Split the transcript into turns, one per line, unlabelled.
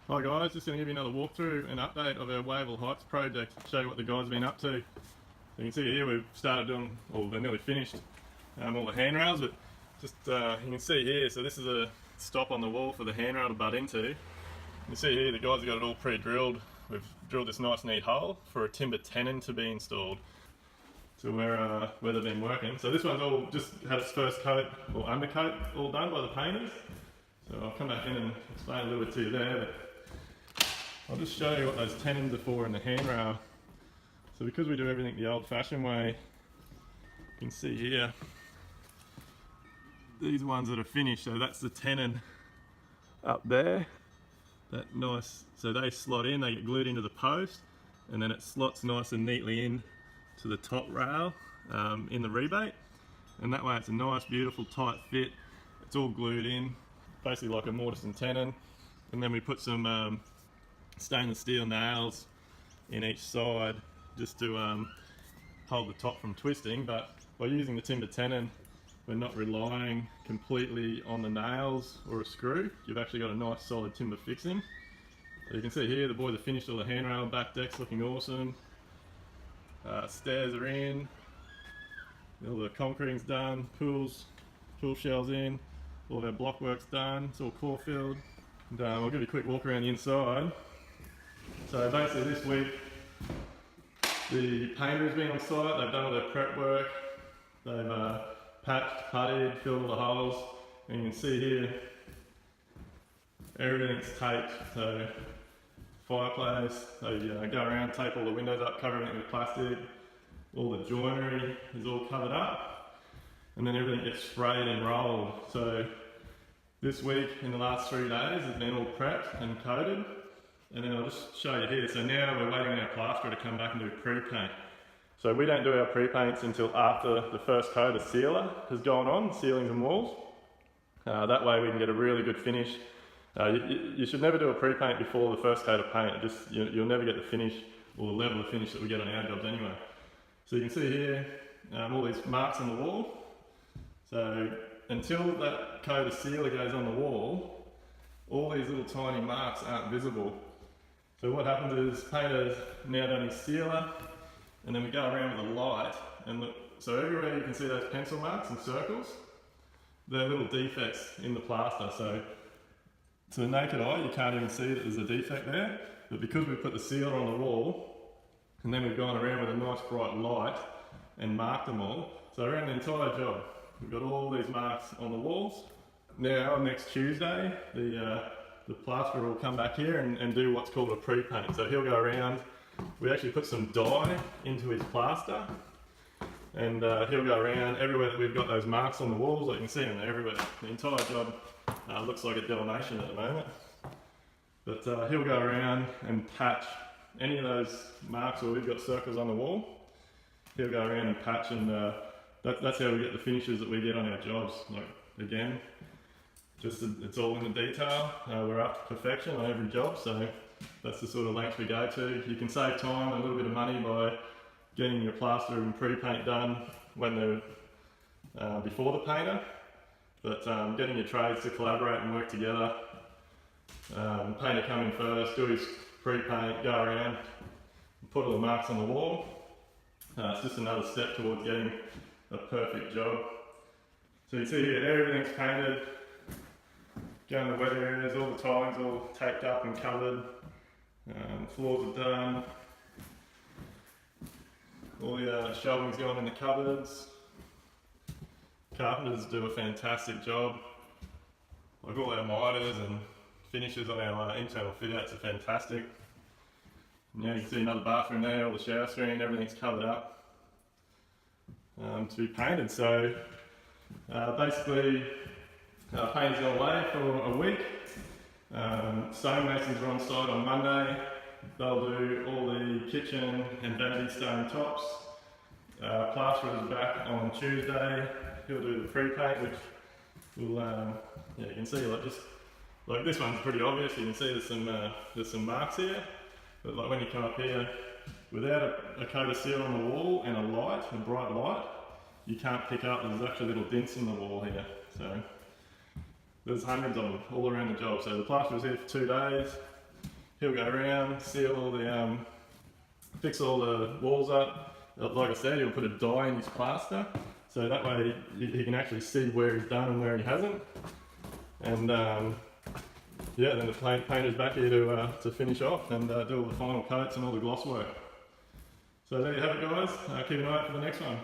Hi guys, just going to give you another walkthrough and update of our Wavell Heights project, show you what the guys have been up to. So you can see here we've started doing, or they're nearly finished, all the handrails, but just you can see here, so this is a stop on the wall for the handrail to butt into. You can see here the guys have got it all pre-drilled. We've drilled this nice neat hole for a timber tenon to be installed. So where they've been working. So this one's all just had its first coat or undercoat all done by the painters. So I'll come back in and explain a little bit to you there. But I'll just show you what those tenons are for in the handrail. So because we do everything the old-fashioned way, you can see here, these ones that are finished, so that's the tenon up there. That nice, so they slot in, they get glued into the post, and then it slots nice and neatly in to the top rail in the rebate. And that way it's a nice, beautiful, tight fit. It's all glued in, basically like a mortise and tenon. And then we put some stainless steel nails in each side just to hold the top from twisting. But by using the timber tenon, we're not relying completely on the nails or a screw. You've actually got a nice solid timber fixing. So you can see here the boys have finished all the handrail, back deck's looking awesome. Stairs are in, all the concreting's done, pool shells in, all of our block work's done, it's all core filled. And I'll give you a quick walk around the inside. So basically this week the painter's been on site, they've done all their prep work, they've patched, puttied, filled all the holes, and you can see here everything's taped. So fireplace, they go around, tape all the windows up, cover everything with plastic, all the joinery is all covered up, and then everything gets sprayed and rolled. So this week, in the last 3 days, it's been all prepped and coated, and then I'll just show you here. So now we're waiting on our plasterer to come back and do pre-paint. So we don't do our pre-paints until after the first coat of sealer has gone on, ceilings and walls. That way we can get a really good finish. You should never do a pre-paint before the first coat of paint. You'll never get the finish or the level of finish that we get on our jobs anyway. So you can see here all these marks on the wall. So until that coat of sealer goes on the wall, all these little tiny marks aren't visible. So what happens is painter's now done his sealer, and then we go around with a light and look. So everywhere you can see those pencil marks and circles, they're little defects in the plaster. So to the naked eye, you can't even see that there's a defect there, but because we put the sealer on the wall, and then we've gone around with a nice bright light and marked them all. So around the entire job, we've got all these marks on the walls. Now, next Tuesday, the plasterer will come back here and do what's called a pre-paint. So he'll go around, we actually put some dye into his plaster, and he'll go around everywhere that we've got those marks on the walls, like you can see them everywhere. The entire job looks like a Dalmatian at the moment. But he'll go around and patch any of those marks where we've got circles on the wall. He'll go around and patch, and that's how we get the finishes that we get on our jobs. Like, again, it's all in the detail. We're up to perfection on every job, so that's the sort of lengths we go to. You can save time, a little bit of money by getting your plaster and pre-paint done when they're before the painter. But getting your trades to collaborate and work together, painter come in first, do his pre-paint, go around, put all the marks on the wall. It's just another step towards getting a perfect job. So you see here, everything's painted, go in the wet areas, all the tiling's all taped up and covered, floors are done, all the shelving's gone in the cupboards. Carpenters do a fantastic job. Like all our miters and finishes on our internal fit outs are fantastic. Now you can see another bathroom there, all the shower screen, everything's covered up to be painted. So basically painting's gone away for a week. Stonemasons are on site on Monday. They'll do all the kitchen and vanity stone tops. Plasterer's back on Tuesday. He'll do the pre-paint, which will, yeah, you can see like this one's pretty obvious. You can see there's some marks here, but like when you come up here, without a coat of seal on the wall and a bright light, you can't pick up. There's actually little dents in the wall here. So There's hundreds of them all around the job. So the plaster was here for 2 days. he'll go around, seal all the, fix all the walls up. Like I said, he'll put a dye in his plaster, so that way he can actually see where he's done and where he hasn't. And yeah, then the painter's back here to finish off and do all the final coats and all the gloss work. So there you have it, guys. Keep an eye out for the next one.